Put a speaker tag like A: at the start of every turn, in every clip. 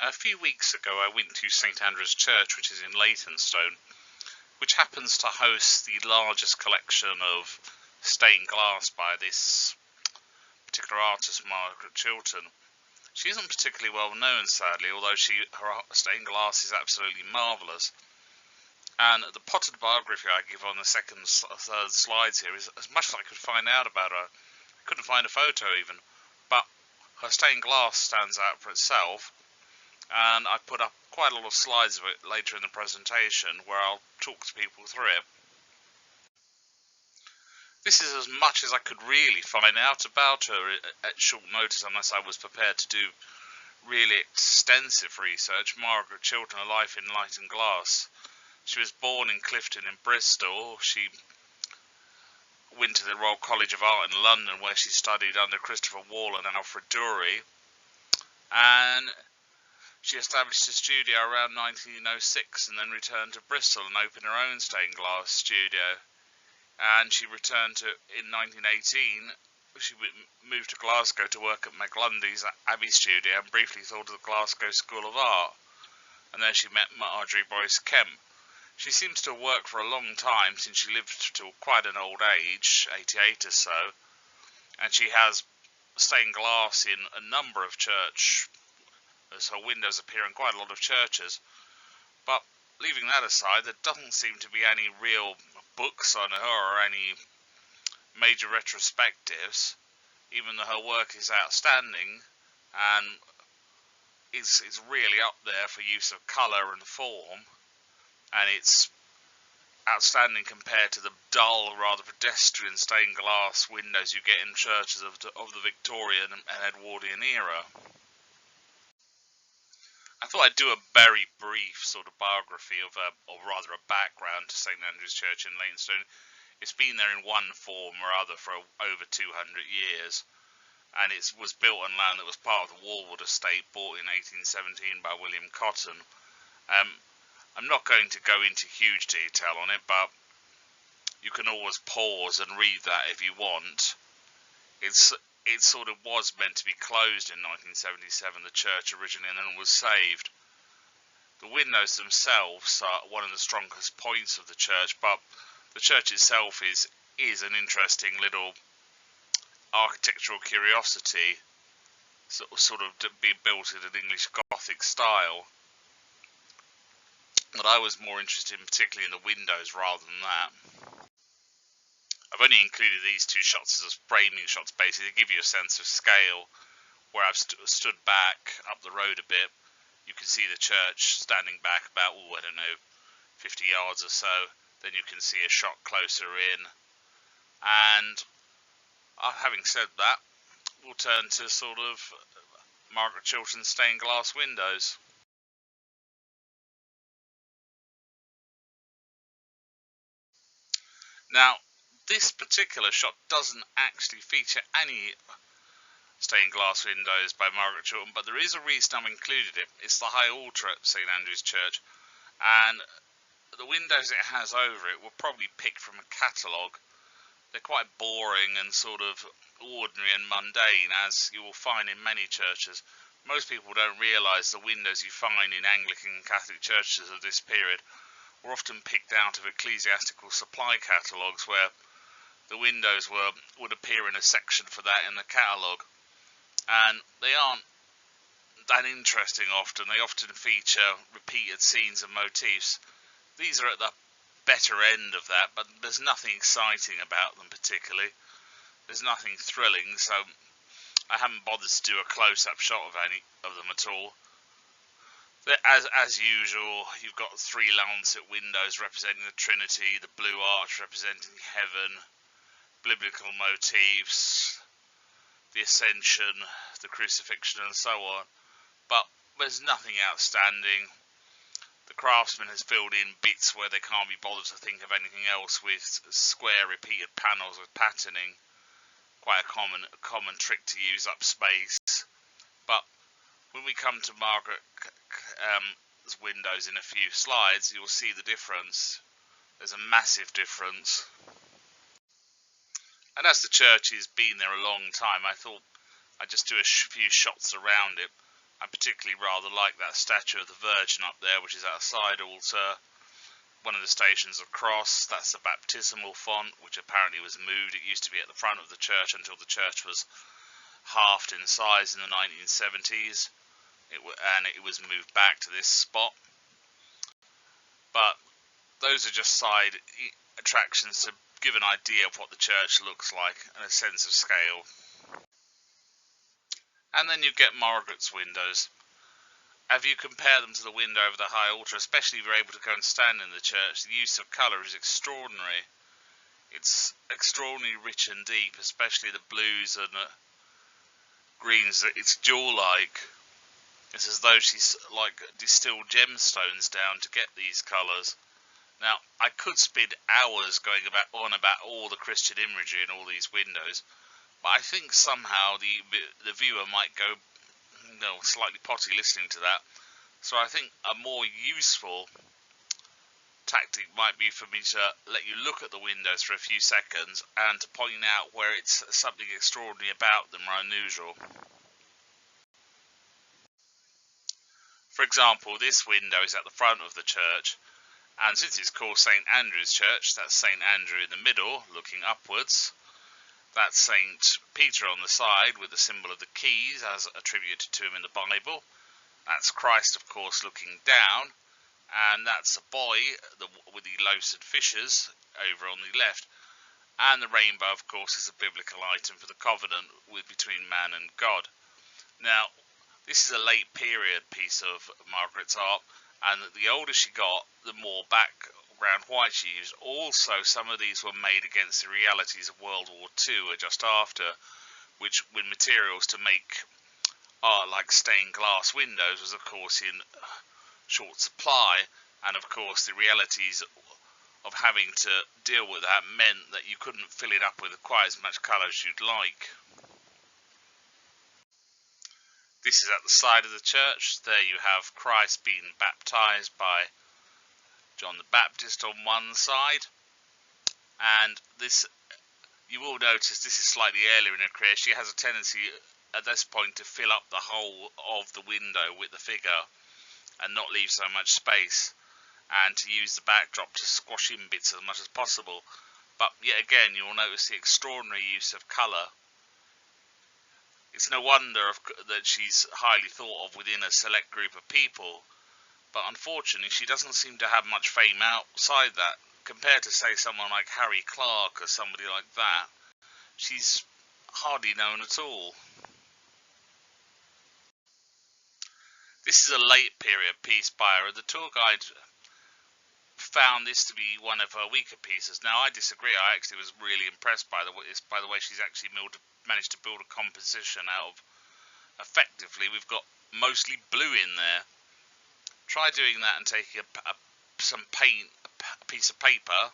A: A few weeks ago I went to St Andrew's Church, which is in Leytonstone, which happens to host the largest collection of stained glass by this particular artist, Margaret Chilton. She isn't particularly well known, sadly, although her stained glass is absolutely marvellous. And the potted biography I give on the third slides here is as much as I could find out about her. I couldn't find a photo even, but her stained glass stands out for itself. And I put up quite a lot of slides of it later in the presentation where I'll talk to people through it. This is as much as I could really find out about her at short notice, unless I was prepared to do really extensive research. Margaret Chilton, A Life in Light and Glass. She was born in Clifton in Bristol. She went to the Royal College of Art in London, where she studied under Christopher Wall and Alfred Dury, and she established a studio around 1906 and then returned to Bristol and opened her own stained glass studio. And she returned to, in 1918, she moved to Glasgow to work at McLundy's Abbey Studio and briefly thought of the Glasgow School of Art. And there she met Marjorie Boyce Kemp. She seems to have worked for a long time, since she lived to quite an old age, 88 or so, and she has stained glass in a number of churches, as her windows appear in quite a lot of churches. But leaving that aside, there doesn't seem to be any real books on her or any major retrospectives, even though her work is outstanding and is really up there for use of colour and form, and it's outstanding compared to the dull, rather pedestrian stained glass windows you get in churches of the Victorian and Edwardian era. I thought I'd do a very brief sort of biography of or rather a background to St Andrew's Church in Leytonstone. It's been there in one form or other for over 200 years, and it was built on land that was part of the Warwood estate, bought in 1817 by William Cotton. I'm not going to go into huge detail on it, but you can always pause and read that if you want. It sort of was meant to be closed in 1977, the church originally, and then was saved. The windows themselves are one of the strongest points of the church, but the church itself is an interesting little architectural curiosity, sort of being built in an English Gothic style. But I was more interested particularly in the windows rather than that. I've only included these two shots as framing shots, basically to give you a sense of scale. Where I've stood back up the road a bit, you can see the church standing back about, 50 yards or so. Then you can see a shot closer in. And having said that, we'll turn to sort of Margaret Chilton's stained glass windows. Now, this particular shot doesn't actually feature any stained glass windows by Margaret Chilton, but there is a reason I've included it. It's the high altar at St Andrew's Church, and the windows it has over it were probably picked from a catalogue. They're quite boring and sort of ordinary and mundane, as you will find in many churches. Most people don't realise the windows you find in Anglican and Catholic churches of this period were often picked out of ecclesiastical supply catalogues, where the windows would appear in a section for that in the catalogue, and they aren't that interesting often. They often feature repeated scenes and motifs. These are at the better end of that, but there's nothing exciting about them particularly. There's nothing thrilling, so I haven't bothered to do a close-up shot of any of them at all. As usual, you've got three lancet windows representing the Trinity, the blue arch representing heaven, biblical motifs, the Ascension, the Crucifixion, and so on. But there's nothing outstanding. The craftsman has filled in bits where they can't be bothered to think of anything else, with square repeated panels with patterning. Quite a common trick to use up space. But when we come to Margaret's windows in a few slides, you'll see the difference. There's a massive difference. And as the church has been there a long time, I thought I'd just do a few shots around it. I particularly rather like that statue of the Virgin up there, which is at a side altar. One of the stations across, that's the baptismal font, which apparently was moved. It used to be at the front of the church until the church was halved in size in the 1970s, and it was moved back to this spot. But those are just side attractions to give an idea of what the church looks like and a sense of scale. And then you get Margaret's windows. If you compare them to the window over the high altar, especially if you're able to go and stand in the church, the use of colour is extraordinary. It's extraordinarily rich and deep, especially the blues and greens. It's jewel-like. It's as though she's like distilled gemstones down to get these colours. Now, I could spend hours going on about all the Christian imagery in all these windows, but I think somehow the viewer might go slightly potty listening to that. So I think a more useful tactic might be for me to let you look at the windows for a few seconds and to point out where it's something extraordinary about them or unusual. For example, this window is at the front of the church, and since it's called St. Andrew's Church, that's St. Andrew in the middle, looking upwards. That's St. Peter on the side with the symbol of the keys as attributed to him in the Bible. That's Christ, of course, looking down. And that's a boy with the loaves and fishes over on the left. And the rainbow, of course, is a biblical item for the covenant between man and God. Now, this is a late period piece of Margaret's art, and the older she got, the more background white she used. Also, some of these were made against the realities of World War II or just after, which with materials to make art like stained glass windows was, of course, in short supply, and of course the realities of having to deal with that meant that you couldn't fill it up with quite as much colour as you'd like. This is at the side of the church. There you have Christ being baptised by John the Baptist on one side, and this, you will notice this is slightly earlier in her career. She has a tendency at this point to fill up the whole of the window with the figure and not leave so much space, and to use the backdrop to squash in bits as much as possible. But yet again, you will notice the extraordinary use of colour. It's no wonder that she's highly thought of within a select group of people, but unfortunately she doesn't seem to have much fame outside that. Compared to, say, someone like Harry Clark or somebody like that, she's hardly known at all. This is a late period piece by her. The tour guide found this to be one of her weaker pieces. Now, I disagree. I actually was really impressed by the way she's actually managed to build a composition out of. Effectively, we've got mostly blue in there. Try doing that and taking some paint, a piece of paper,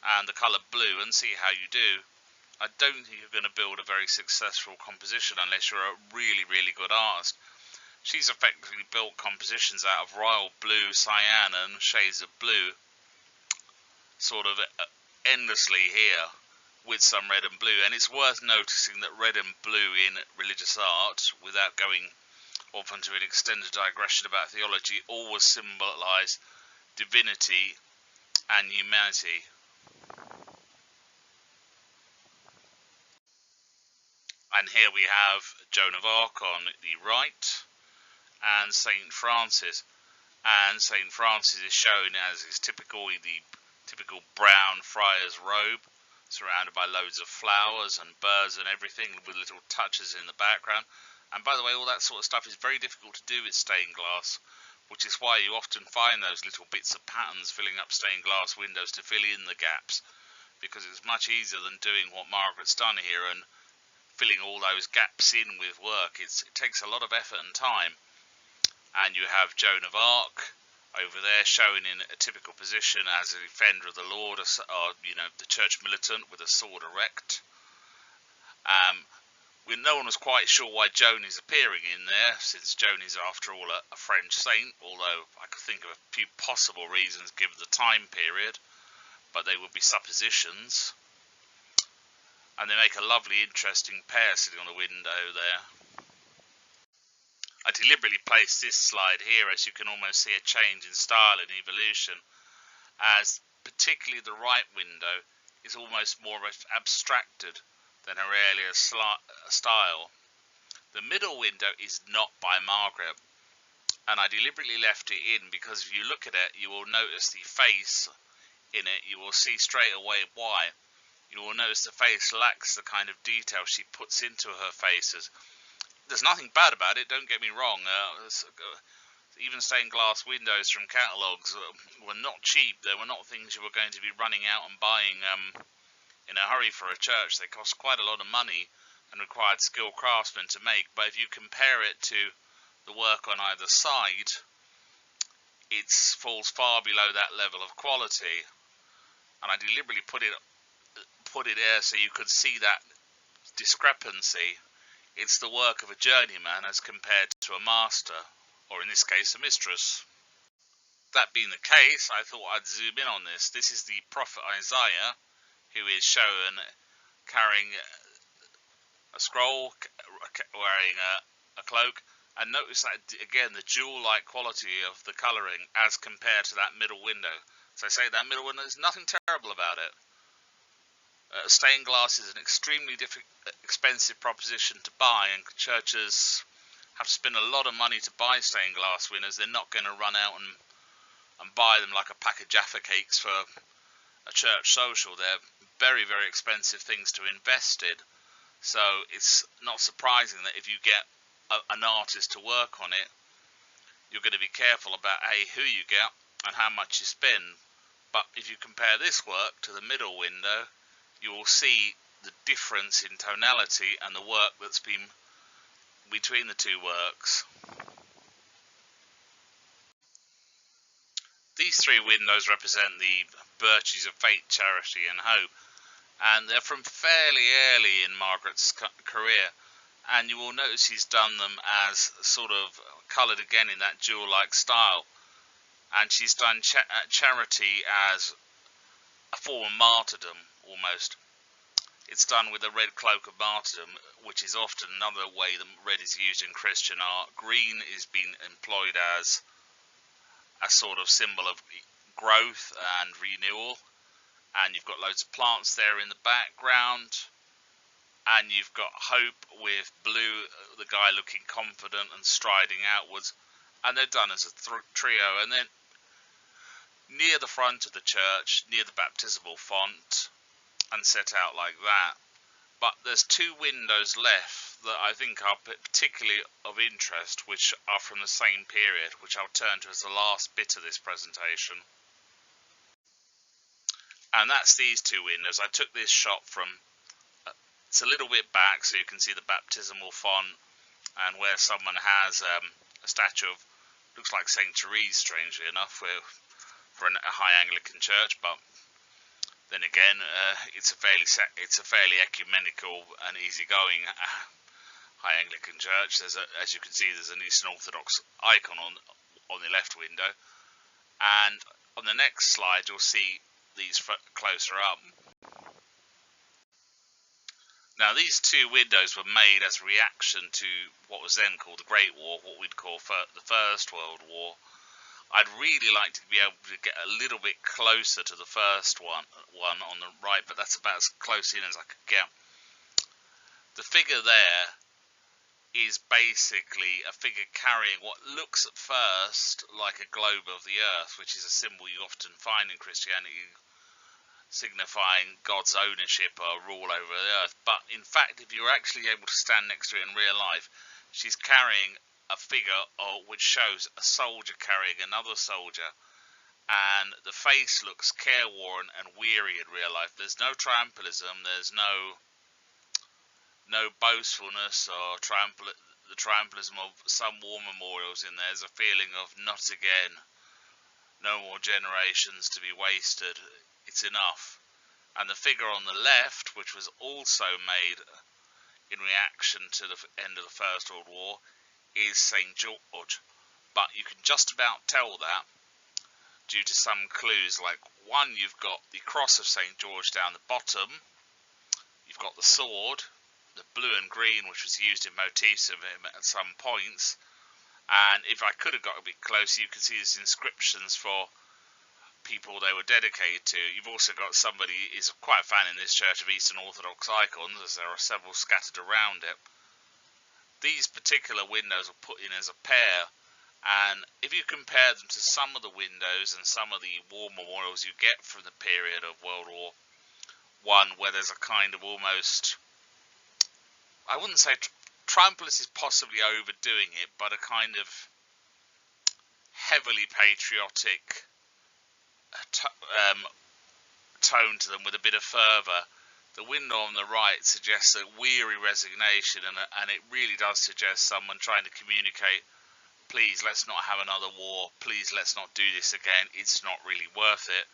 A: and the colour blue, and see how you do. I don't think you're going to build a very successful composition unless you're a really, really good artist. She's effectively built compositions out of royal blue, cyan, and shades of blue, sort of endlessly here, with some red and blue. And it's worth noticing that red and blue in religious art, without going off into an extended digression about theology, always symbolise divinity and humanity. And here we have Joan of Arc on the right, and St. Francis. And St. Francis is shown as his typical brown friar's robe, surrounded by loads of flowers and birds and everything, with little touches in the background. And by the way, all that sort of stuff is very difficult to do with stained glass, which is why you often find those little bits of patterns filling up stained glass windows to fill in the gaps, because it's much easier than doing what Margaret's done here and filling all those gaps in with work. It takes a lot of effort and time. And you have Joan of Arc over there shown in a typical position as a defender of the Lord, or the church militant with a sword erect. No one was quite sure why Joan is appearing in there, since Joan is, after all, a French saint, although I could think of a few possible reasons given the time period, but they would be suppositions. And they make a lovely, interesting pair sitting on the window there. I deliberately placed this slide here as you can almost see a change in style and evolution, as particularly the right window is almost more abstracted than her earlier style. The middle window is not by Margaret, and I deliberately left it in because if you look at it, you will notice the face in it. You will see straight away why. You will notice the face lacks the kind of detail she puts into her faces. There's nothing bad about it, don't get me wrong. Even stained glass windows from catalogues were not cheap. They were not things you were going to be running out and buying in a hurry for a church. They cost quite a lot of money and required skilled craftsmen to make. But if you compare it to the work on either side, it falls far below that level of quality. And I deliberately put it there so you could see that discrepancy. It's the work of a journeyman as compared to a master, or in this case a mistress. That being the case, I thought I'd zoom in on this. This is the prophet Isaiah, who is shown carrying a scroll, wearing a cloak, and notice that again the jewel-like quality of the colouring as compared to that middle window. So I say that middle window, there's nothing terrible about it. Stained glass is an extremely expensive proposition to buy, and churches have to spend a lot of money to buy stained glass windows. They're not going to run out and buy them like a pack of Jaffa cakes for a church social. They're very, very expensive things to invest in. So it's not surprising that if you get an artist to work on it, you're going to be careful about who you get and how much you spend. But if you compare this work to the middle window, you will see the difference in tonality and the work that's been between the two works. These three windows represent the virtues of faith, charity and hope, and they're from fairly early in Margaret's career, and you will notice she's done them as sort of coloured again in that jewel-like style, and she's done charity as a form of martyrdom almost. It's done with a red cloak of martyrdom, which is often another way that red is used in Christian art. Green is being employed as a sort of symbol of growth and renewal, and you've got loads of plants there in the background, and you've got hope with blue, the guy looking confident and striding outwards, and they're done as a trio. And then near the front of the church, near the baptismal font, and set out like that. But there's two windows left that I think are particularly of interest, which are from the same period, which I'll turn to as the last bit of this presentation. And that's these two windows. I took this shot from, it's a little bit back so you can see the baptismal font, and where someone has a statue of, looks like St. Therese, strangely enough, for a high Anglican church, but then again, it's a fairly ecumenical and easygoing high Anglican church. As you can see, there's an Eastern Orthodox icon on the left window, and on the next slide you'll see these closer up. Now, these two windows were made as a reaction to what was then called the Great War, what we'd call the First World War. I'd really like to be able to get a little bit closer to the first one on the right, but that's about as close in as I could get. The figure there is basically a figure carrying what looks at first like a globe of the earth, which is a symbol you often find in Christianity, signifying God's ownership or rule over the earth. But in fact, if you're actually able to stand next to it in real life, she's carrying a figure which shows a soldier carrying another soldier, and the face looks careworn and weary in real life. There's no triumphalism, there's no boastfulness or the triumphalism of some war memorials in there. There's a feeling of not again, no more generations to be wasted, it's enough. And the figure on the left, which was also made in reaction to the end of the First World War, is St. George, but you can just about tell that due to some clues. Like, one, you've got the cross of St. George down the bottom, you've got the sword, the blue and green, which was used in motifs of him at some points, And if I could have got a bit closer, you could see these inscriptions for people they were dedicated to. You've also got somebody who is quite a fan in this church of Eastern Orthodox icons, as there are several scattered around it. These particular windows are put in as a pair, and if you compare them to some of the windows and some of the war memorials you get from the period of World War I, where there's a kind of almost, I wouldn't say triumphalist is possibly overdoing it, but a kind of heavily patriotic tone to them with a bit of fervour. The window on the right suggests a weary resignation, and it really does suggest someone trying to communicate, please, let's not have another war, please, let's not do this again, it's not really worth it,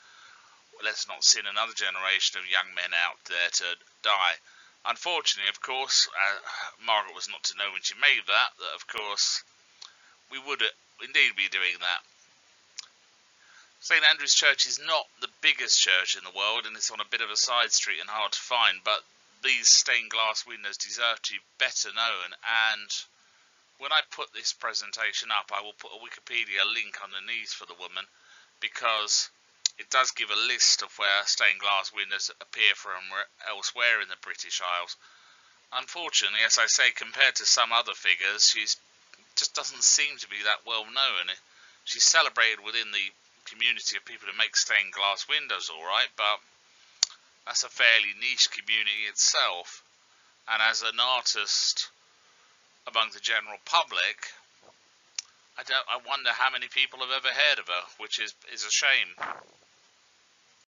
A: let's not send another generation of young men out there to die. Unfortunately, of course, Margaret was not to know when she made that of course we would indeed be doing that. St Andrew's Church is not the biggest church in the world, and it's on a bit of a side street and hard to find, but these stained glass windows deserve to be better known, and when I put this presentation up, I will put a Wikipedia link underneath for the woman, because it does give a list of where stained glass windows appear from elsewhere in the British Isles. Unfortunately, as I say, compared to some other figures, she just doesn't seem to be that well known. She's celebrated within the community of people who make stained glass windows, alright, but that's a fairly niche community itself, and as an artist among the general public, I wonder how many people have ever heard of her, which is a shame.